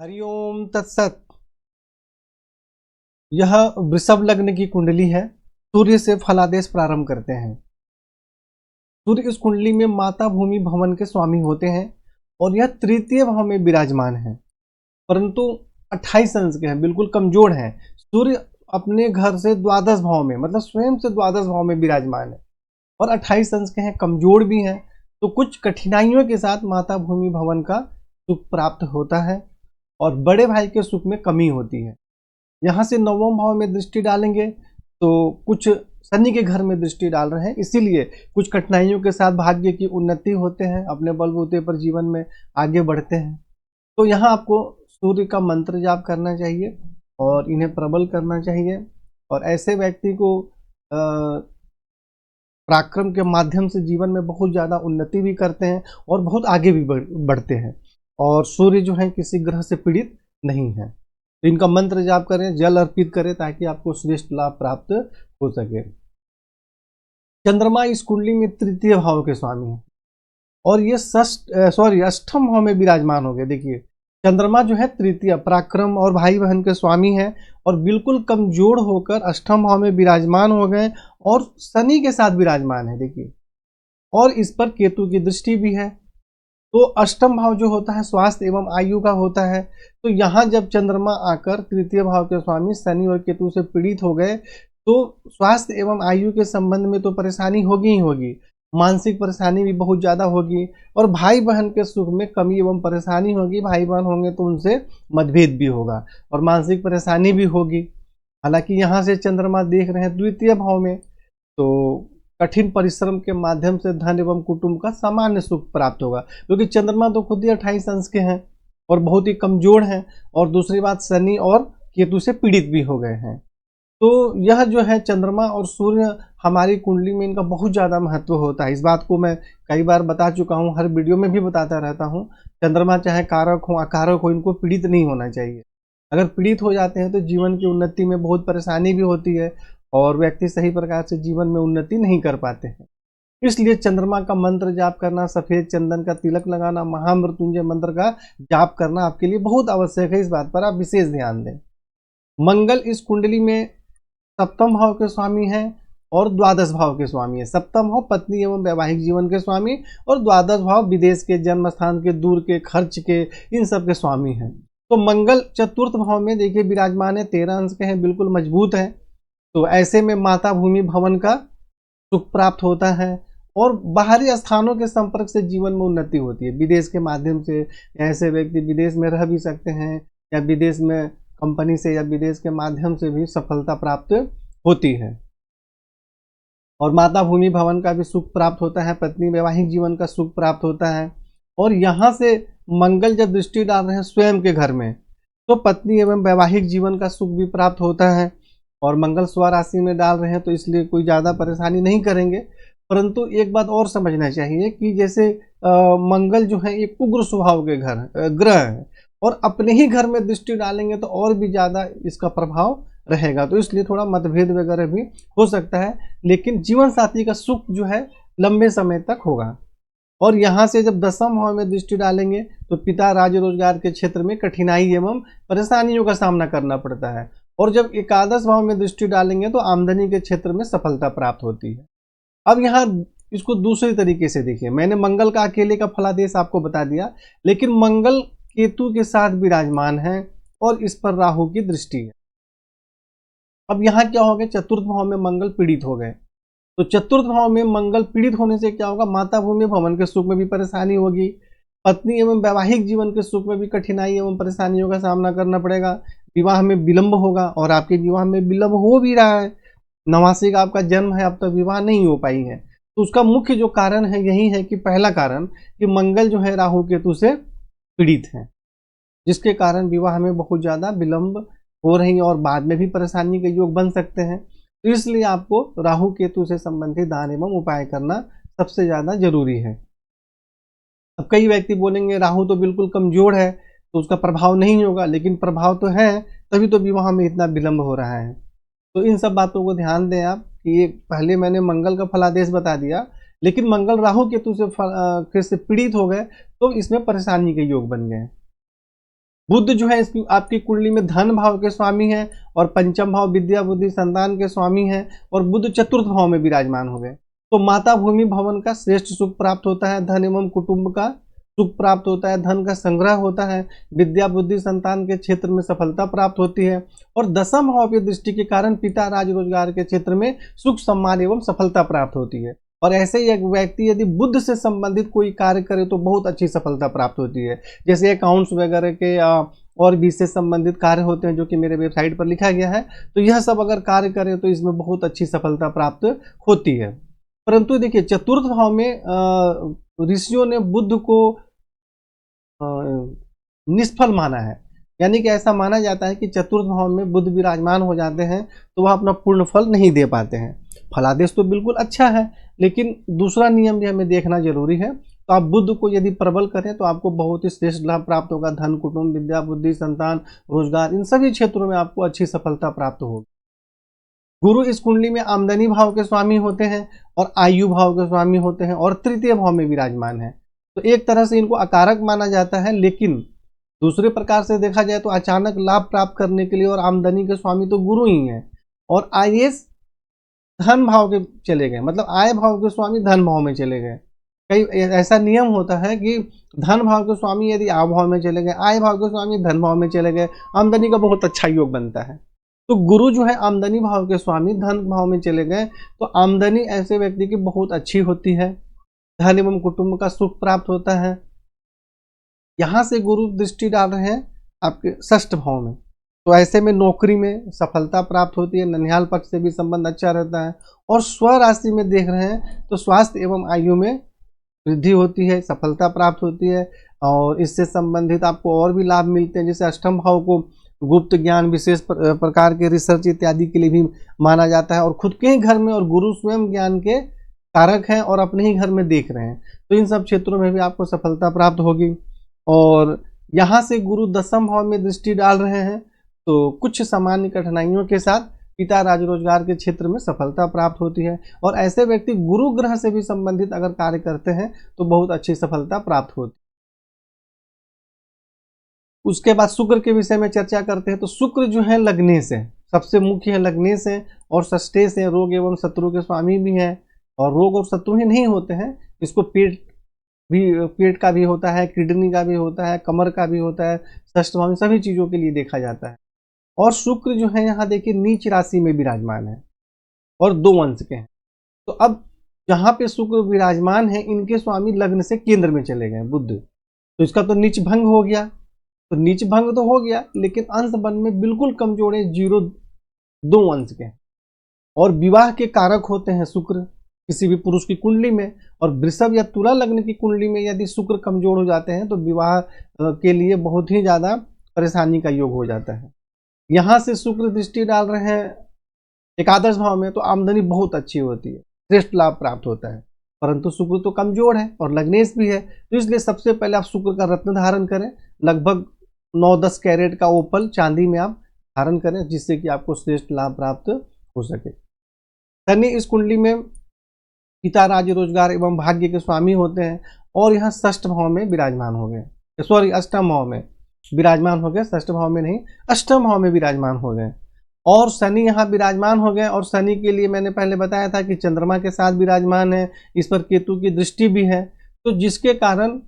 हरिओम तत्सत। यह वृषभ लग्न की कुंडली है। सूर्य से फलादेश प्रारंभ करते हैं। सूर्य इस कुंडली में माता भूमि भवन के स्वामी होते हैं और यह तृतीय भाव में विराजमान है, परंतु 28 अंश के हैं, बिल्कुल कमजोर हैं। सूर्य अपने घर से द्वादश भाव में, मतलब स्वयं से द्वादश भाव में विराजमान है और 28 अंश के हैं, कमजोर भी हैं। तो कुछ कठिनाइयों के साथ माता भूमि भवन का सुख प्राप्त होता है और बड़े भाई के सुख में कमी होती है। यहाँ से नवम भाव में दृष्टि डालेंगे तो कुछ शनि के घर में दृष्टि डाल रहे हैं, इसीलिए कुछ कठिनाइयों के साथ भाग्य की उन्नति होते हैं, अपने बलबूते पर जीवन में आगे बढ़ते हैं। तो यहाँ आपको सूर्य का मंत्र जाप करना चाहिए और इन्हें प्रबल करना चाहिए और ऐसे व्यक्ति को पराक्रम के माध्यम से जीवन में बहुत ज़्यादा उन्नति भी करते हैं और बहुत आगे भी बढ़ते हैं। और सूर्य जो है किसी ग्रह से पीड़ित नहीं है। तो इनका मंत्र जाप करें, जल अर्पित करें ताकि आपको श्रेष्ठ लाभ प्राप्त हो सके। चंद्रमा इस कुंडली में तृतीय भाव के स्वामी हैं और ये अष्टम भाव में विराजमान हो गए। देखिए चंद्रमा जो है तृतीय पराक्रम और भाई बहन के स्वामी है और बिल्कुल कमजोर होकर अष्टम भाव में विराजमान हो गए और शनि के साथ विराजमान है। देखिए और इस पर केतु की दृष्टि भी है। तो अष्टम भाव जो होता है स्वास्थ्य एवं आयु का होता है। तो यहाँ जब चंद्रमा आकर तृतीय भाव के स्वामी शनि और केतु से पीड़ित हो गए तो स्वास्थ्य एवं आयु के संबंध में तो परेशानी होगी ही होगी, मानसिक परेशानी भी बहुत ज़्यादा होगी और भाई बहन के सुख में कमी एवं परेशानी होगी। भाई बहन होंगे तो उनसे मतभेद भी होगा और मानसिक परेशानी भी होगी। हालांकि यहाँ से चंद्रमा देख रहे हैं द्वितीय भाव में, तो कठिन परिश्रम के माध्यम से धन एवं कुटुंब का सामान्य सुख प्राप्त होगा, क्योंकि चंद्रमा तो खुद ही 28 अंश के हैं और बहुत ही कमजोर हैं और दूसरी बात शनि और केतु से पीड़ित भी हो गए हैं। तो यह जो है चंद्रमा और सूर्य हमारी कुंडली में इनका बहुत ज़्यादा महत्व होता है। इस बात को मैं कई बार बता चुका हूँ, हर वीडियो में भी बताता रहता हूँ। चंद्रमा चाहे कारक हो अकारक हो, इनको पीड़ित नहीं होना चाहिए। अगर पीड़ित हो जाते हैं तो जीवन की उन्नति में बहुत परेशानी भी होती है और व्यक्ति सही प्रकार से जीवन में उन्नति नहीं कर पाते हैं। इसलिए चंद्रमा का मंत्र जाप करना, सफेद चंदन का तिलक लगाना, महामृत्युंजय मंत्र का जाप करना आपके लिए बहुत आवश्यक है। इस बात पर आप विशेष ध्यान दें। मंगल इस कुंडली में सप्तम भाव के स्वामी हैं और द्वादश भाव के स्वामी है। सप्तम भाव पत्नी एवं वैवाहिक जीवन के स्वामी और द्वादश भाव विदेश के, जन्म स्थान के, दूर के, खर्च के, इन सब के स्वामी हैं। तो मंगल चतुर्थ भाव में देखिए विराजमान है, 13 अंश के हैं, बिल्कुल मजबूत है। तो ऐसे में माता भूमि भवन का सुख प्राप्त होता है और बाहरी स्थानों के संपर्क से जीवन में उन्नति होती है। विदेश के माध्यम से ऐसे व्यक्ति विदेश में रह भी सकते हैं या विदेश में कंपनी से या विदेश के माध्यम से भी सफलता प्राप्त होती है और माता भूमि भवन का भी सुख प्राप्त होता है। पत्नी वैवाहिक जीवन का सुख प्राप्त होता है और यहाँ से मंगल जब दृष्टि डाल रहे हैं स्वयं के घर में तो पत्नी एवं वैवाहिक जीवन का सुख भी प्राप्त होता है और मंगल स्वराशि में डाल रहे हैं तो इसलिए कोई ज़्यादा परेशानी नहीं करेंगे। परंतु एक बात और समझना चाहिए कि जैसे मंगल जो है एक उग्र स्वभाव के ग्रह है और अपने ही घर में दृष्टि डालेंगे तो और भी ज़्यादा इसका प्रभाव रहेगा। तो इसलिए थोड़ा मतभेद वगैरह भी हो सकता है, लेकिन जीवन साथी का सुख जो है लंबे समय तक होगा। और यहाँ से जब दसम भाव में दृष्टि डालेंगे तो पिता राज रोजगार के क्षेत्र में कठिनाई एवं परेशानियों का सामना करना पड़ता है और जब एकादश भाव में दृष्टि डालेंगे तो आमदनी के क्षेत्र में सफलता प्राप्त होती है। अब यहाँ इसको दूसरे तरीके से देखिए, मैंने मंगल का अकेले का फलादेश आपको बता दिया, लेकिन मंगल केतु के साथ विराजमान है और इस पर राहु की दृष्टि है। अब यहाँ क्या हो गया, चतुर्थ भाव में मंगल पीड़ित हो गए। तो चतुर्थ भाव में मंगल पीड़ित होने से क्या होगा, माता भूमि भवन के सुख में भी परेशानी होगी, पत्नी एवं वैवाहिक जीवन के सुख में भी कठिनाई एवं परेशानियों का सामना करना पड़ेगा, विवाह में विलंब होगा और आपके विवाह में विलंब हो भी रहा है। 89 का आपका जन्म है, अब तक विवाह नहीं हो पाई है। तो उसका मुख्य जो कारण है यही है कि पहला कारण कि मंगल जो है राहु केतु से पीड़ित है, जिसके कारण विवाह में बहुत ज़्यादा विलंब हो रही है और बाद में भी परेशानी के योग बन सकते हैं। तो इसलिए आपको राहु केतु से संबंधित दान एवं उपाय करना सबसे ज़्यादा जरूरी है। अब कई व्यक्ति बोलेंगे राहु तो बिल्कुल कमजोर है तो उसका प्रभाव नहीं होगा, लेकिन प्रभाव तो है, तभी तो विवाह में इतना विलंब हो रहा है। तो इन सब बातों को ध्यान दें आप कि ये पहले मैंने मंगल का फलादेश बता दिया, लेकिन मंगल राहु केतु से पीड़ित हो गए तो इसमें परेशानी के योग बन गए। बुध जो है इसकी आपकी कुंडली में धन भाव के स्वामी है और पंचम भाव विद्या बुद्धि संतान के स्वामी है और बुध चतुर्थ भाव में विराजमान हो गए तो माता भूमि भवन का श्रेष्ठ सुख प्राप्त होता है, धन एवं कुटुंब का सुख प्राप्त होता है, धन का संग्रह होता है, विद्या बुद्धि संतान के क्षेत्र में सफलता प्राप्त होती है और दसम भाव की दृष्टि के कारण पिता राज रोजगार के क्षेत्र में सुख सम्मान एवं सफलता प्राप्त होती है। और ऐसे ही एक व्यक्ति यदि बुध से संबंधित कोई कार्य करे तो बहुत अच्छी सफलता प्राप्त होती है, जैसे अकाउंट्स वगैरह के और भी इससे संबंधित कार्य होते हैं जो कि मेरे वेबसाइट पर लिखा गया है, तो यह सब अगर कार्य करें तो इसमें बहुत अच्छी सफलता प्राप्त होती है। परंतु देखिए चतुर्थ भाव में ऋषियों ने बुध को निष्फल माना है, यानी कि ऐसा माना जाता है कि चतुर्थ भाव में बुध विराजमान हो जाते हैं तो वह अपना पूर्ण फल नहीं दे पाते हैं। फलादेश तो बिल्कुल अच्छा है, लेकिन दूसरा नियम भी हमें देखना जरूरी है। तो आप बुध को यदि प्रबल करें तो आपको बहुत ही श्रेष्ठ लाभ प्राप्त होगा, धन कुटुंब विद्या बुद्धि संतान रोजगार इन सभी क्षेत्रों में आपको अच्छी सफलता प्राप्त होगी। गुरु इस कुंडली में आमदनी भाव के स्वामी होते हैं और आयु भाव के स्वामी होते हैं और तृतीय भाव में विराजमान है, तो एक तरह से इनको अकारक माना जाता है। लेकिन दूसरे प्रकार से देखा जाए तो अचानक लाभ प्राप्त करने के लिए और आमदनी के स्वामी तो गुरु ही हैं और आईएएस धन भाव के चले गए, मतलब आय भाव के स्वामी धन भाव में चले गए। कई ऐसा नियम होता है कि धन भाव के स्वामी यदि आय भाव में चले गए, आय भाव के स्वामी धन भाव में चले गए, आमदनी का बहुत अच्छा योग बनता है। तो गुरु जो है आमदनी भाव के स्वामी धन भाव में चले गए तो आमदनी ऐसे व्यक्ति की बहुत अच्छी होती है, धन एवं कुटुंब का सुख प्राप्त होता है। यहाँ से गुरु दृष्टि डाल रहे हैं आपके षष्ठ भाव में, तो ऐसे में नौकरी में सफलता प्राप्त होती है, ननिहाल पक्ष से भी संबंध अच्छा रहता है और स्व राशि में देख रहे हैं तो स्वास्थ्य एवं आयु में वृद्धि होती है, सफलता प्राप्त होती है और इससे संबंधित आपको और भी लाभ मिलते हैं। जैसे अष्टम भाव को गुप्त ज्ञान विशेष प्रकार के रिसर्च इत्यादि के लिए भी माना जाता है और खुद के ही घर में, और गुरु स्वयं ज्ञान के कारक हैं और अपने ही घर में देख रहे हैं, तो इन सब क्षेत्रों में भी आपको सफलता प्राप्त होगी। और यहाँ से गुरु दसम भाव में दृष्टि डाल रहे हैं तो कुछ सामान्य कठिनाइयों के साथ पिता राज रोजगार के क्षेत्र में सफलता प्राप्त होती है और ऐसे व्यक्ति गुरु ग्रह से भी संबंधित अगर कार्य करते हैं तो बहुत अच्छी सफलता प्राप्त होती है। उसके बाद शुक्र के विषय में चर्चा करते हैं तो शुक्र जो है लग्नेश है, सबसे मुख्य है लग्नेश है और षष्ठेश है, रोग एवं शत्रु के स्वामी भी है और रोग और शत्रु ही नहीं होते हैं, इसको पेट का भी होता है, किडनी का भी होता है, कमर का भी होता है, षष्ठ भाव में सभी चीजों के लिए देखा जाता है। और शुक्र जो है यहाँ देखिए नीच राशि में विराजमान है और 2 अंश के हैं, तो अब जहाँ पे शुक्र विराजमान है इनके स्वामी लग्न से केंद्र में चले गए बुध, तो इसका तो नीच भंग हो गया, तो नीच भंग तो हो गया लेकिन अंश बन में बिल्कुल कमजोर है, 0-2 अंश के। और विवाह के कारक होते हैं शुक्र किसी भी पुरुष की कुंडली में, और वृषभ या तुला लग्न की कुंडली में यदि शुक्र कमजोर हो जाते हैं तो विवाह के लिए बहुत ही ज्यादा परेशानी का योग हो जाता है। यहाँ से शुक्र दृष्टि डाल रहे हैं एकादश भाव में तो आमदनी बहुत अच्छी होती है, श्रेष्ठ लाभ प्राप्त होता है, परंतु शुक्र तो कमजोर है और लग्नेश भी है, तो इसलिए सबसे पहले आप शुक्र का रत्न धारण करें, लगभग 9-10 कैरेट का ओपल चांदी में आप धारण करें जिससे कि आपको श्रेष्ठ लाभ प्राप्त हो सके। शनि इस कुंडली में पिता राज्य रोजगार एवं भाग्य के स्वामी होते हैं और यहाँ षष्ठ भाव में विराजमान हो गए, सॉरी अष्टम भाव में विराजमान हो गए, षष्ठ भाव में नहीं अष्टम भाव में विराजमान हो गए और शनि यहाँ विराजमान हो गए। और शनि के लिए मैंने पहले बताया था कि चंद्रमा के साथ विराजमान है, इस पर केतु की दृष्टि भी है, तो जिसके कारण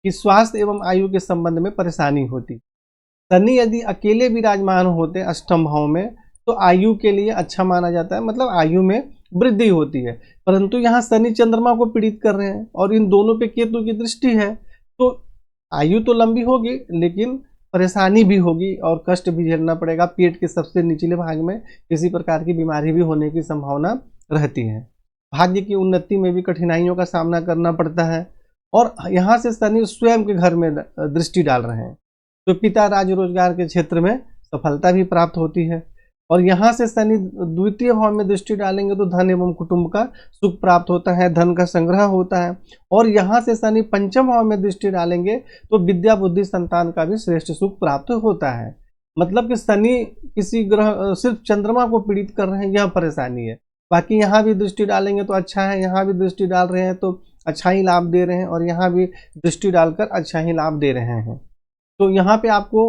कि स्वास्थ्य एवं आयु के संबंध में परेशानी होती। शनि यदि अकेले विराजमान होते अष्टम भाव में तो आयु के लिए अच्छा माना जाता है, मतलब आयु में वृद्धि होती है, परंतु यहाँ शनि चंद्रमा को पीड़ित कर रहे हैं और इन दोनों पे केतु की दृष्टि है, तो आयु तो लंबी होगी लेकिन परेशानी भी होगी और कष्ट भी झेलना पड़ेगा, पेट के सबसे निचले भाग में किसी प्रकार की बीमारी भी होने की संभावना रहती है। भाग्य की उन्नति में भी कठिनाइयों का सामना करना पड़ता है और यहाँ से शनि स्वयं के घर में दृष्टि डाल रहे हैं तो पिता राज रोजगार के क्षेत्र में सफलता भी प्राप्त होती है। और यहाँ से शनि द्वितीय भाव में दृष्टि डालेंगे तो धन एवं कुटुंब का सुख प्राप्त होता है, धन का संग्रह होता है। और यहाँ से शनि पंचम भाव में दृष्टि डालेंगे तो विद्या बुद्धि संतान का भी श्रेष्ठ सुख प्राप्त होता है। मतलब कि शनि किसी ग्रह सिर्फ चंद्रमा को पीड़ित कर रहे हैं, यह परेशानी है, बाकी यहाँ भी दृष्टि डालेंगे तो अच्छा है, यहाँ भी दृष्टि डाल रहे हैं तो अच्छा ही लाभ दे रहे हैं और यहाँ भी दृष्टि डालकर अच्छा ही लाभ दे रहे हैं। तो यहाँ पे आपको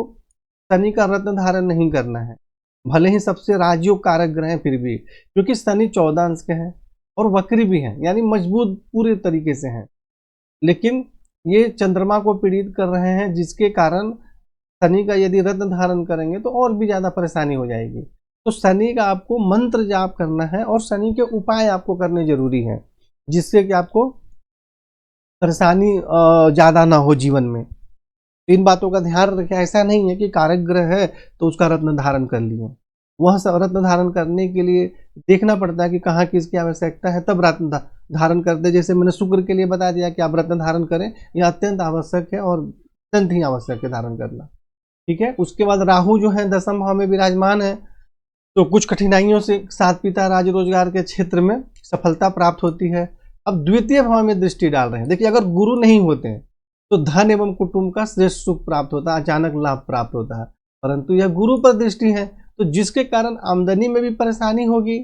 शनि का रत्न धारण नहीं करना है, भले ही सबसे राजयोग कारक ग्रह हैं फिर भी, क्योंकि शनि 14 अंश के हैं और वक्री भी हैं, यानी मजबूत पूरे तरीके से हैं। लेकिन ये चंद्रमा को पीड़ित कर रहे हैं, जिसके कारण शनि का यदि रत्न धारण करेंगे तो और भी ज्यादा परेशानी हो जाएगी। तो शनि का आपको मंत्र जाप करना है और शनि के उपाय आपको करने जरूरी है, जिससे कि आपको परेशानी ज्यादा ना हो जीवन में। इन बातों का ध्यान रखें। ऐसा नहीं है कि कारक ग्रह है तो उसका रत्न धारण कर लिए, वह रत्न धारण करने के लिए देखना पड़ता है कि कहाँ किसकी आवश्यकता है, तब रत्न धारण करते। जैसे मैंने शुक्र के लिए बता दिया कि आप रत्न धारण करें, यह अत्यंत आवश्यक है और अत्यंत ही आवश्यक है धारण करना। ठीक है। उसके बाद राहु जो है 10वें भाव में विराजमान है, तो कुछ कठिनाइयों से साथ पिता राज रोजगार के क्षेत्र में सफलता प्राप्त होती है। अब द्वितीय भाव में दृष्टि डाल रहे हैं। देखिए, अगर गुरु नहीं होते हैं तो धन एवं कुटुंब का श्रेष्ठ सुख प्राप्त होता है, अचानक लाभ प्राप्त होता है, परंतु यह गुरु पर दृष्टि है, तो जिसके कारण आमदनी में भी परेशानी होगी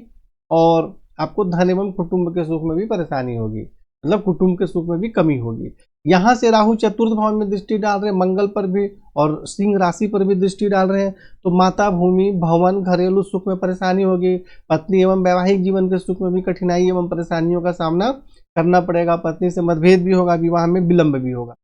और आपको धन एवं कुटुंब के सुख में भी परेशानी होगी, मतलब कुटुंब के सुख में भी कमी होगी। यहाँ से राहु चतुर्थ भाव में दृष्टि डाल रहे हैं, मंगल पर भी और सिंह राशि पर भी दृष्टि डाल रहे हैं, तो माता, भूमि, भवन, घरेलू सुख में परेशानी होगी। पत्नी एवं वैवाहिक जीवन के सुख में भी कठिनाई एवं परेशानियों का सामना करना पड़ेगा। पत्नी से मतभेद भी होगा, विवाह में विलंब भी होगा।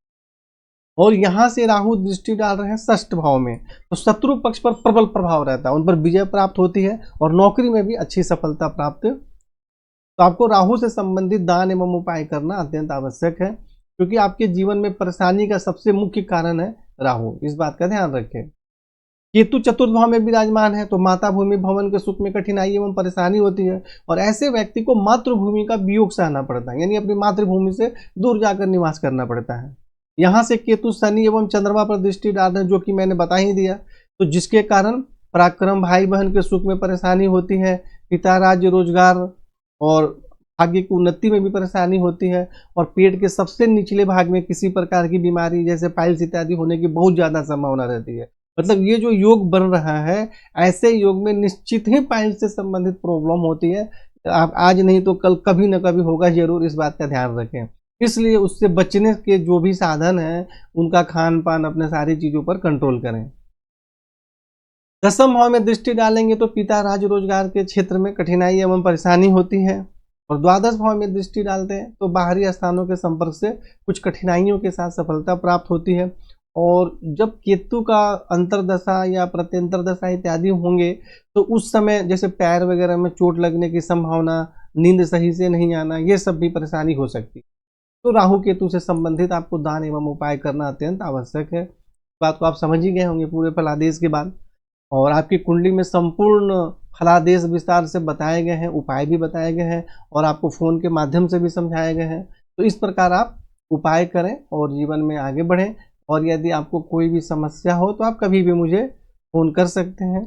और यहाँ से राहु दृष्टि डाल रहे हैं षष्ठ भाव में, तो शत्रु पक्ष पर प्रबल प्रभाव रहता है, उन पर विजय प्राप्त होती है और नौकरी में भी अच्छी सफलता प्राप्त। तो आपको राहु से संबंधित दान एवं उपाय करना अत्यंत आवश्यक है, क्योंकि आपके जीवन में परेशानी का सबसे मुख्य कारण है राहु, इस बात का ध्यान रखें। केतु चतुर्थ भाव में विराजमान है, तो माता, भूमि, भवन के सुख में कठिनाई एवं परेशानी होती है और ऐसे व्यक्ति को मातृभूमि का वियोग सहना पड़ता है, यानी अपनी मातृभूमि से दूर जाकर निवास करना पड़ता है। यहाँ से केतु शनि एवं चंद्रमा पर दृष्टि डाल रहे हैं, जो कि मैंने बता ही दिया, तो जिसके कारण पराक्रम, भाई बहन के सुख में परेशानी होती है, पिता, राज्य, रोजगार और भाग्य की उन्नति में भी परेशानी होती है, और पेट के सबसे निचले भाग में किसी प्रकार की बीमारी जैसे पाइल्स इत्यादि होने की बहुत ज्यादा संभावना रहती है। मतलब ये जो योग बन रहा है, ऐसे योग में निश्चित ही पाइल्स से संबंधित प्रॉब्लम होती है। आप आज नहीं तो कल कभी न कभी होगा जरूर, इस बात का ध्यान रखें। इसलिए उससे बचने के जो भी साधन हैं, उनका खान पान, अपने सारी चीजों पर कंट्रोल करें। 10वें भाव में दृष्टि डालेंगे तो पिता, राज, रोजगार के क्षेत्र में कठिनाई एवं परेशानी होती है, और 12वें भाव में दृष्टि डालते हैं तो बाहरी स्थानों के संपर्क से कुछ कठिनाइयों के साथ सफलता प्राप्त होती है। और जब केतु का अंतरदशा या प्रत्यंतर दशा इत्यादि होंगे, तो उस समय जैसे पैर वगैरह में चोट लगने की संभावना, नींद सही से नहीं आना, ये सब भी परेशानी हो सकती है। तो राहु केतु से संबंधित आपको दान एवं उपाय करना अत्यंत आवश्यक है। बात को आप समझ ही गए होंगे पूरे फलादेश के बाद, और आपकी कुंडली में संपूर्ण फलादेश विस्तार से बताए गए हैं, उपाय भी बताए गए हैं और आपको फोन के माध्यम से भी समझाए गए हैं। तो इस प्रकार आप उपाय करें और जीवन में आगे बढ़ें। और यदि आपको कोई भी समस्या हो तो आप कभी भी मुझे फोन कर सकते हैं।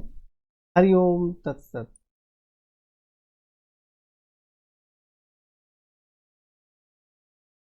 हरिओम तत्सत।